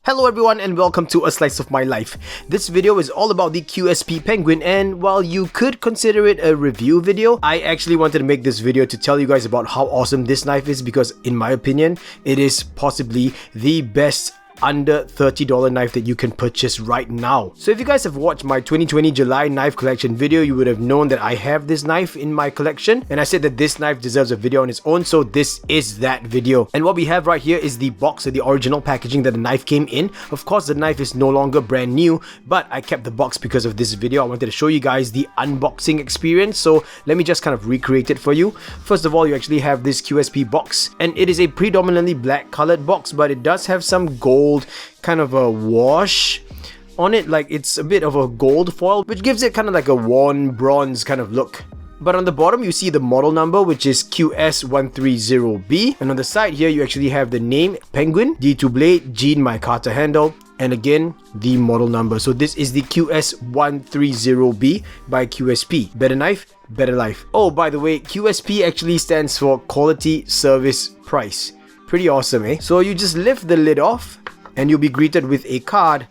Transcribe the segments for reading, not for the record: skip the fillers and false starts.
Hello everyone and welcome to A Slice of My Life. This video is all about the QSP Penguin, and while you could consider it a review video, I actually wanted to make this video to tell you guys about how awesome this knife is, because in my opinion, it is possibly the best under $30 knife that you can purchase right now. So if you guys have watched my 2020 July knife collection video, you would have known that I have this knife in my collection, and I said that this knife deserves a video on its own, so this is that video. And what we have right here is the box or the original packaging that the knife came in. Of course, the knife is no longer brand new, but I kept the box because of this video. I wanted to show you guys the unboxing experience, so let me just kind of recreate it for you. First of all, you actually have this QSP box, and it is a predominantly black colored box, but it does have some gold kind of a wash on it, like it's a bit of a gold foil, which gives it kind of like a worn bronze kind of look. But on the bottom you see the model number, which is QS130B, and on the side here you actually have the name Penguin, D2 blade, Jean MICARTA handle, and again the model number. So this is the QS130B by QSP. Better knife, better life. Oh, by the way, QSP actually stands for quality, service, price. Pretty awesome, eh? So you just lift the lid off and you'll be greeted with a card,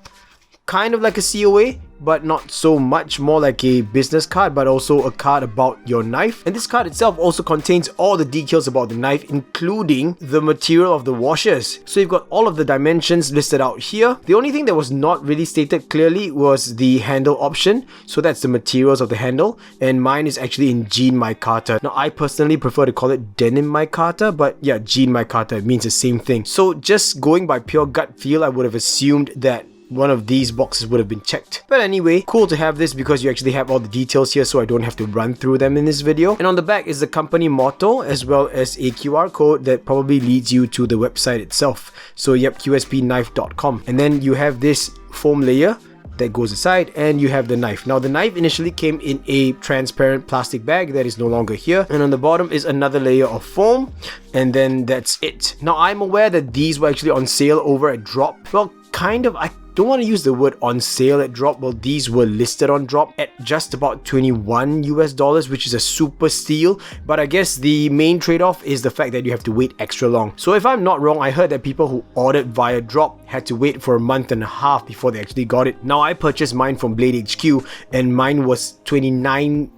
kind of like a COA, but not so much, more like a business card, but also a card about your knife. And this card itself also contains all the details about the knife, including the material of the washers. So you've got all of the dimensions listed out here. The only thing that was not really stated clearly was the handle option. So that's the materials of the handle, and mine is actually in Jean MICARTA. Now I personally prefer to call it denim MICARTA, but yeah, Jean MICARTA, it means the same thing. So just going by pure gut feel, I would have assumed that one of these boxes would have been checked. But anyway, cool to have this because you actually have all the details here, so I don't have to run through them in this video. And on the back is the company motto, as well as a QR code that probably leads you to the website itself. So yep, QSPknife.com. And then you have this foam layer that goes aside, and you have the knife. Now the knife initially came in a transparent plastic bag that is no longer here, and on the bottom is another layer of foam, and then that's it. Now I'm aware that these were actually on sale over at Drop. Well, kind of. I don't want to use the word on sale at Drop. Well, these were listed on Drop at just about $21 US, which is a super steal. But I guess the main trade-off is the fact that you have to wait extra long. So if I'm not wrong, I heard that people who ordered via Drop had to wait for a month and a half before they actually got it. Now I purchased mine from Blade HQ, and mine was $29,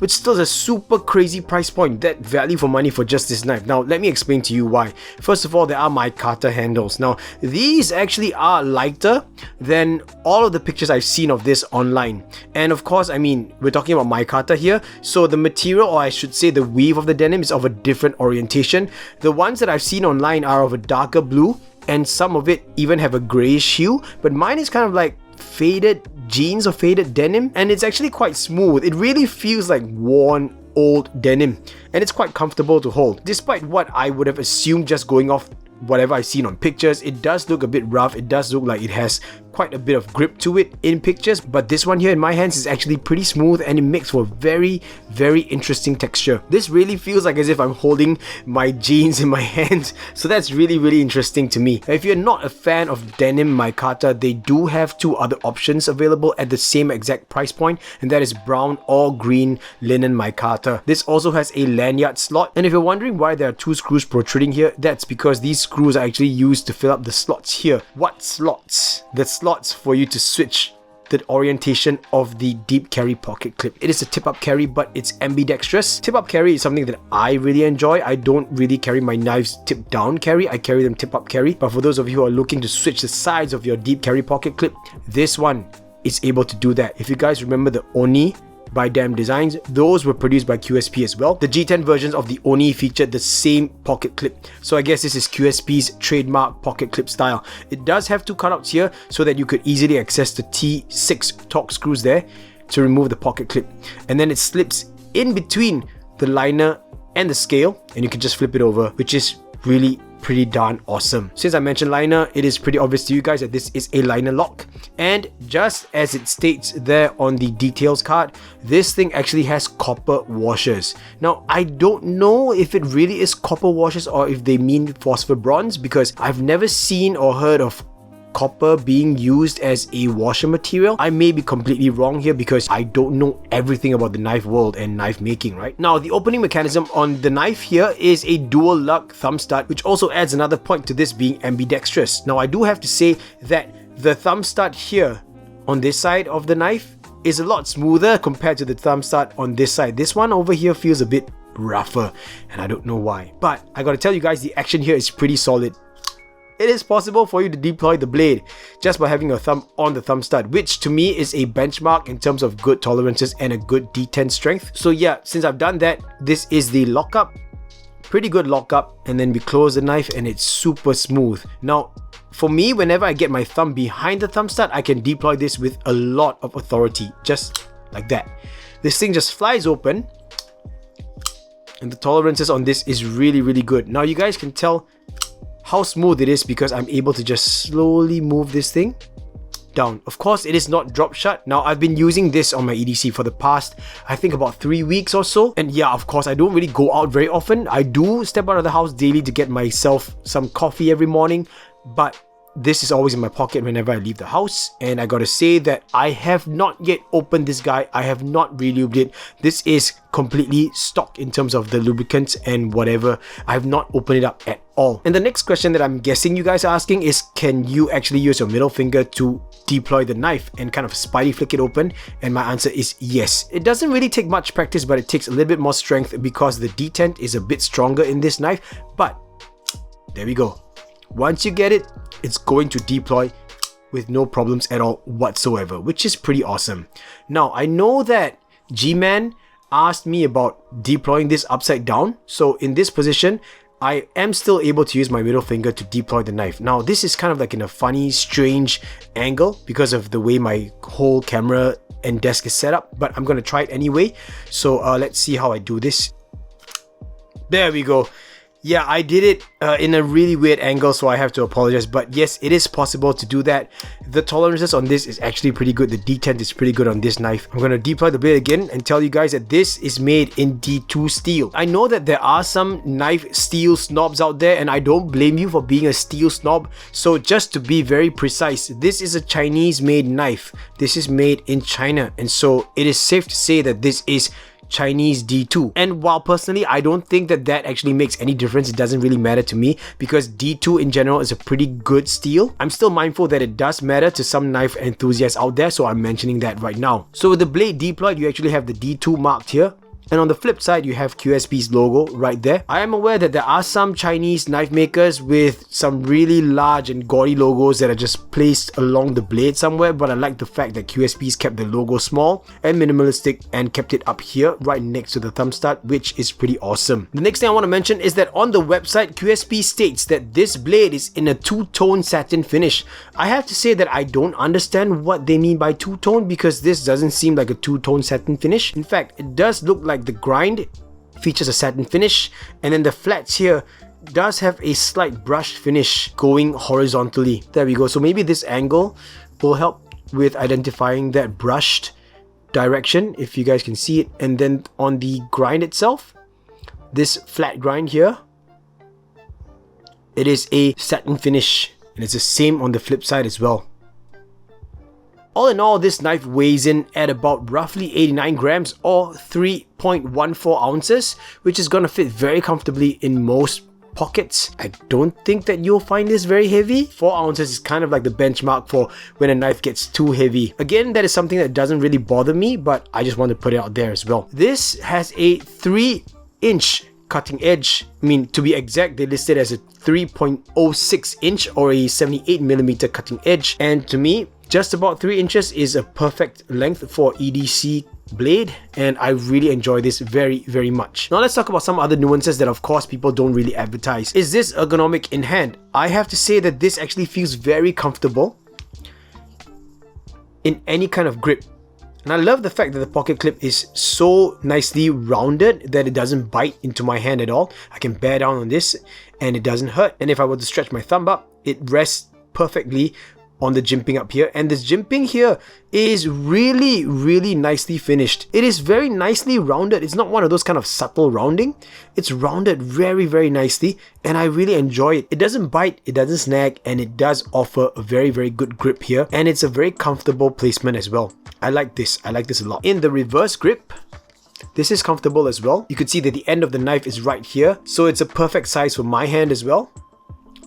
which still is a super crazy price point. That value for money for just this knife. Now let me explain to you why. First of all, there are MICARTA handles. Now these actually are lighter than all of the pictures I've seen of this online, and of course, I mean, we're talking about MICARTA here, so the material, or I should say the weave of the denim, is of a different orientation. The ones that I've seen online are of a darker blue, and some of it even have a grayish hue, but mine is kind of like faded jeans or faded denim, and it's actually quite smooth. It really feels like worn old denim, and it's quite comfortable to hold. Despite what I would have assumed just going off whatever I've seen on pictures, it does look a bit rough. It does look like it has quite a bit of grip to it in pictures, but this one here in my hands is actually pretty smooth, and it makes for very, very interesting texture. This really feels like as if I'm holding my jeans in my hands, so that's really, really interesting to me. If you're not a fan of denim MICARTA, they do have two other options available at the same exact price point, and that is brown or green linen MICARTA. This also has a lanyard slot, and if you're wondering why there are two screws protruding here, that's because these screws are actually used to fill up the slots here. What slots? The slots for you to switch the orientation of the deep carry pocket clip. It is a tip-up carry, but it's ambidextrous. Tip-up carry is something that I really enjoy. I don't really carry my knives tip-down carry. I carry them tip-up carry. But for those of you who are looking to switch the sides of your deep carry pocket clip, this one is able to do that. If you guys remember the Oni by Damn Designs, those were produced by QSP as well. The G10 versions of the Oni featured the same pocket clip, so I guess this is QSP's trademark pocket clip style. It does have two cutouts here so that you could easily access the T6 Torx screws there to remove the pocket clip, and then it slips in between the liner and the scale, and you can just flip it over, which is really pretty darn awesome. Since I mentioned liner, it is pretty obvious to you guys that this is a liner lock, and just as it states there on the details card, this thing actually has copper washers. Now I don't know if it really is copper washers or if they mean phosphor bronze, because I've never seen or heard of copper being used as a washer material. I may be completely wrong here because I don't know everything about the knife world and knife making, right? Now, the opening mechanism on the knife here is a dual lug thumb stud, which also adds another point to this being ambidextrous. Now, I do have to say that the thumb stud here on this side of the knife is a lot smoother compared to the thumb stud on this side. This one over here feels a bit rougher, and I don't know why. But I gotta tell you guys, the action here is pretty solid. It is possible for you to deploy the blade just by having your thumb on the thumb stud, which to me is a benchmark in terms of good tolerances and a good detent strength. So yeah, since I've done that, this is the lockup. Pretty good lockup, and then we close the knife and it's super smooth. Now, for me, whenever I get my thumb behind the thumb stud, I can deploy this with a lot of authority, just like that. This thing just flies open, and the tolerances on this is really, really good. Now, you guys can tell how smooth it is because I'm able to just slowly move this thing down. Of course, it is not drop shut. Now, I've been using this on my EDC for the past, I think, about 3 weeks or so. And yeah, of course, I don't really go out very often. I do step out of the house daily to get myself some coffee every morning, but this is always in my pocket whenever I leave the house. And I gotta say that I have not yet opened this guy. I have not relubed it. This is completely stock in terms of the lubricants and whatever. I have not opened it up at all. And the next question that I'm guessing you guys are asking is, can you actually use your middle finger to deploy the knife and kind of spidey flick it open? And my answer is yes. It doesn't really take much practice, but it takes a little bit more strength because the detent is a bit stronger in this knife. But there we go. Once you get it, it's going to deploy with no problems at all whatsoever, which is pretty awesome. Now, I know that G-Man asked me about deploying this upside down. So in this position, I am still able to use my middle finger to deploy the knife. Now, this is kind of like in a funny, strange angle because of the way my whole camera and desk is set up, but I'm going to try it anyway. So let's see how I do this. There we go. Yeah, I did it in a really weird angle, so I have to apologize. But yes, it is possible to do that. The tolerances on this is actually pretty good. The detent is pretty good on this knife. I'm going to deploy the blade again and tell you guys that this is made in D2 steel. I know that there are some knife steel snobs out there, and I don't blame you for being a steel snob. So just to be very precise, this is a Chinese-made knife. This is made in China, and so it is safe to say that this is Chinese D2. And while personally I don't think that that actually makes any difference, it doesn't really matter to me because D2 in general is a pretty good steel. I'm still mindful that it does matter to some knife enthusiasts out there, so I'm mentioning that right now. So with the blade deployed, you actually have the D2 marked here. And on the flip side, you have QSP's logo right there. I am aware that there are some Chinese knife makers with some really large and gaudy logos that are just placed along the blade somewhere, but I like the fact that QSP's kept the logo small and minimalistic and kept it up here right next to the thumb stud, which is pretty awesome. The next thing I want to mention is that on the website, QSP states that this blade is in a two-tone satin finish. I have to say that I don't understand what they mean by two-tone because this doesn't seem like a two-tone satin finish. In fact, it does look like the grind features a satin finish, and then the flats here does have a slight brushed finish going horizontally. There we go. So maybe this angle will help with identifying that brushed direction, if you guys can see it. And then on the grind itself, this flat grind here, it is a satin finish, and it's the same on the flip side as well. All in all, this knife weighs in at about roughly 89 grams or 3.14 ounces, which is gonna fit very comfortably in most pockets. I don't think that you'll find this very heavy. 4 ounces is kind of like the benchmark for when a knife gets too heavy. Again, that is something that doesn't really bother me, but I just want to put it out there as well. This has a 3-inch cutting edge. I mean, to be exact, they listed as a 3.06 inch or a 78mm cutting edge, and to me, just about 3 inches is a perfect length for EDC blade, and I really enjoy this very, very much. Now let's talk about some other nuances that of course people don't really advertise. Is this ergonomic in hand? I have to say that this actually feels very comfortable in any kind of grip. And I love the fact that the pocket clip is so nicely rounded that it doesn't bite into my hand at all. I can bear down on this and it doesn't hurt. And if I were to stretch my thumb up, it rests perfectly on the jimping up here, and this jimping here is really nicely finished. It is very nicely rounded. It's not one of those kind of subtle rounding. It's rounded very nicely, and I really enjoy it. It doesn't bite, it doesn't snag, and it does offer a very good grip here, and it's a very comfortable placement as well. I like this a lot. In the reverse grip, this is comfortable as well. You can see that the end of the knife is right here, so it's a perfect size for my hand as well.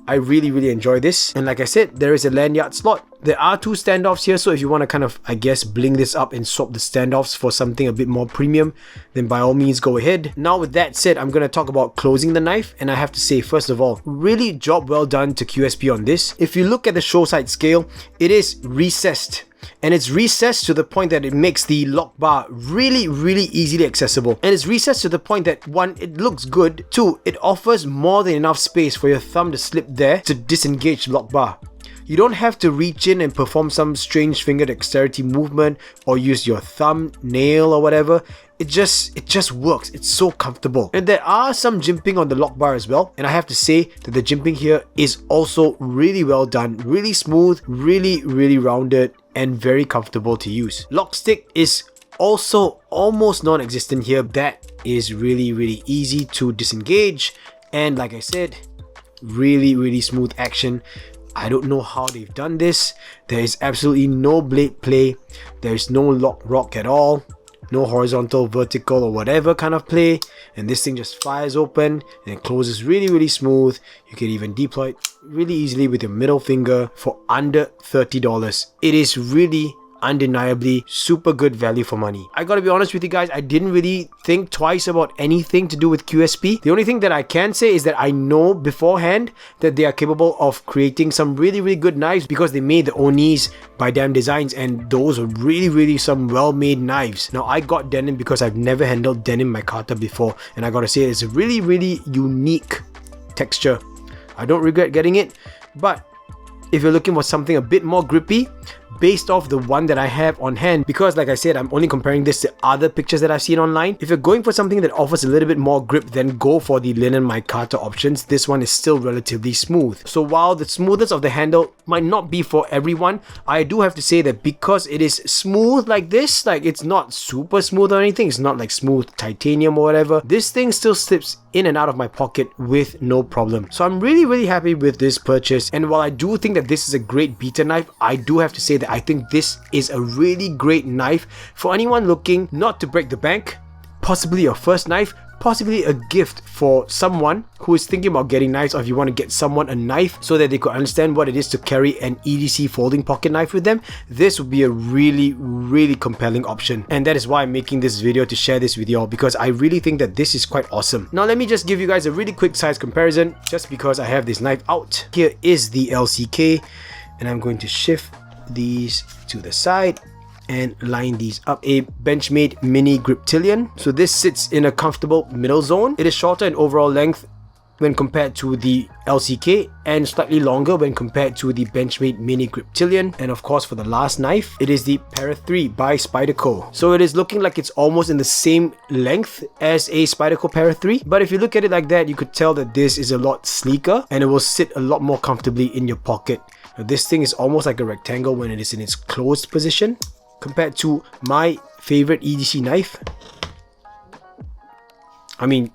I really enjoy this, and like I said, there is a lanyard slot. There are 2 standoffs here, so if you want to kind of, I guess, bling this up and swap the standoffs for something a bit more premium, then by all means go ahead. Now with that said, I'm going to talk about closing the knife, and I have to say, first of all, really job well done to QSP on this. If you look at the show side scale, it is recessed. And it's recessed to the point that it makes the lock bar really easily accessible. And it's recessed to the point that 1, it looks good, 2, it offers more than enough space for your thumb to slip there to disengage the lock bar. You don't have to reach in and perform some strange finger dexterity movement or use your thumb, nail or whatever. It just works. It's so comfortable. And there are some jimping on the lock bar as well. And I have to say that the jimping here is also really well done. Really smooth, really rounded, and very comfortable to use. Lock stick is also almost non-existent here. That is really easy to disengage. And like I said, really smooth action. I don't know how they've done this. There is absolutely no blade play. There's no lock rock at all. No horizontal, vertical or whatever kind of play. And this thing just fires open and it closes really smooth. You can even deploy it really easily with your middle finger for under $30. It is really undeniably super good value for money. I gotta be honest with you guys, I didn't really think twice about anything to do with QSP. The only thing that I can say is that I know beforehand that they are capable of creating some really good knives, because they made the Onis by Damn Designs, and those are really some well-made knives. Now I got denim because I've never handled denim MICARTA before, and I gotta say it's a really unique texture. I don't regret getting it, but if you're looking for something a bit more grippy, based off the one that I have on hand, because like I said, I'm only comparing this to other pictures that I've seen online. If you're going for something that offers a little bit more grip, then go for the linen MICARTA options. This one is still relatively smooth. So while the smoothness of the handle might not be for everyone, I do have to say that because it is smooth like this, like it's not super smooth or anything, it's not like smooth titanium or whatever, this thing still slips in and out of my pocket with no problem. So I'm really happy with this purchase. And while I do think that this is a great beater knife, I do have to say that I think this is a really great knife for anyone looking not to break the bank, possibly your first knife, possibly a gift for someone who is thinking about getting knives, or if you want to get someone a knife so that they could understand what it is to carry an EDC folding pocket knife with them. This would be a really compelling option, and that is why I'm making this video, to share this with y'all, because I really think that this is quite awesome. Now let me just give you guys a really quick size comparison, just because I have this knife out. Here is the LCK, and I'm going to shift these to the side and line these up. A Benchmade mini griptilian. So this sits in a comfortable middle zone. It is shorter in overall length when compared to the LCK, and slightly longer when compared to the Benchmade mini griptilian. And of course, for the last knife, it is the Para 3 by Spyderco. So it is looking like it's almost in the same length as a Spyderco Para 3, but if you look at it like that, you could tell that this is a lot sleeker and it will sit a lot more comfortably in your pocket. Now, this thing is almost like a rectangle when it is in its closed position, compared to my favorite EDC knife. I mean,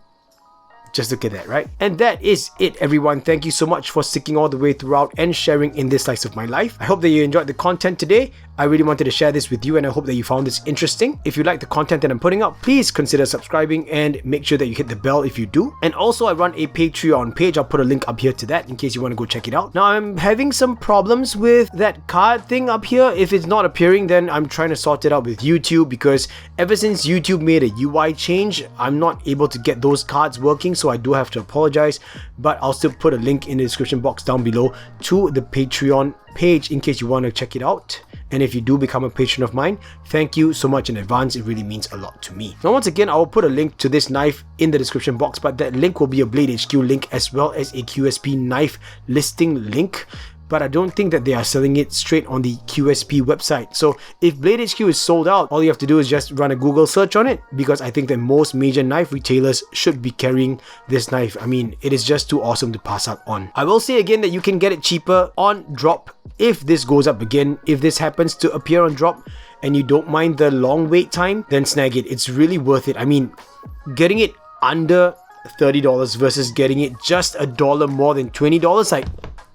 just look at that, right? And that is it, everyone. Thank you so much for sticking all the way throughout and sharing in this slice of my life. I hope that you enjoyed the content today. I really wanted to share this with you, and I hope that you found this interesting. If you like the content that I'm putting out, please consider subscribing and make sure that you hit the bell if you do. And also, I run a Patreon page. I'll put a link up here to that in case you want to go check it out. Now, I'm having some problems with that card thing up here. If it's not appearing, then I'm trying to sort it out with YouTube, because ever since YouTube made a UI change, I'm not able to get those cards working, so I do have to apologize. But I'll still put a link in the description box down below to the Patreon page in case you want to check it out. And if you do become a patron of mine, thank you so much in advance. It really means a lot to me. Now, once again, I will put a link to this knife in the description box, but that link will be a Blade HQ link as well as a QSP knife listing link. but I don't think that they are selling it straight on the QSP website. So if Blade HQ is sold out, all you have to do is just run a Google search on it, because I think that most major knife retailers should be carrying this knife. I mean, it is just too awesome to pass up on. I will say again that you can get it cheaper on drop if this goes up again. If this happens to appear on drop and you don't mind the long wait time, then snag it. It's really worth it. I mean, getting it under $30 versus getting it just $1 more than $20, like,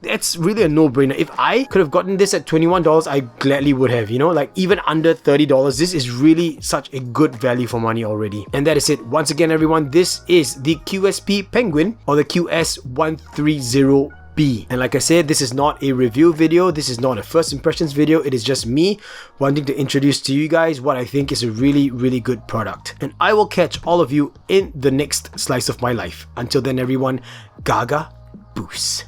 that's really a no-brainer. If I could have gotten this at $21, I gladly would have, you know, like even under $30, this is really such a good value for money already. And that is it. Once again, everyone, this is the QSP Penguin, or the QS130B. And like I said, this is not a review video, this is not a first impressions video, it is just me wanting to introduce to you guys what I think is a really, really good product. And I will catch all of you in the next slice of my life. Until then, everyone, Gaga Boos.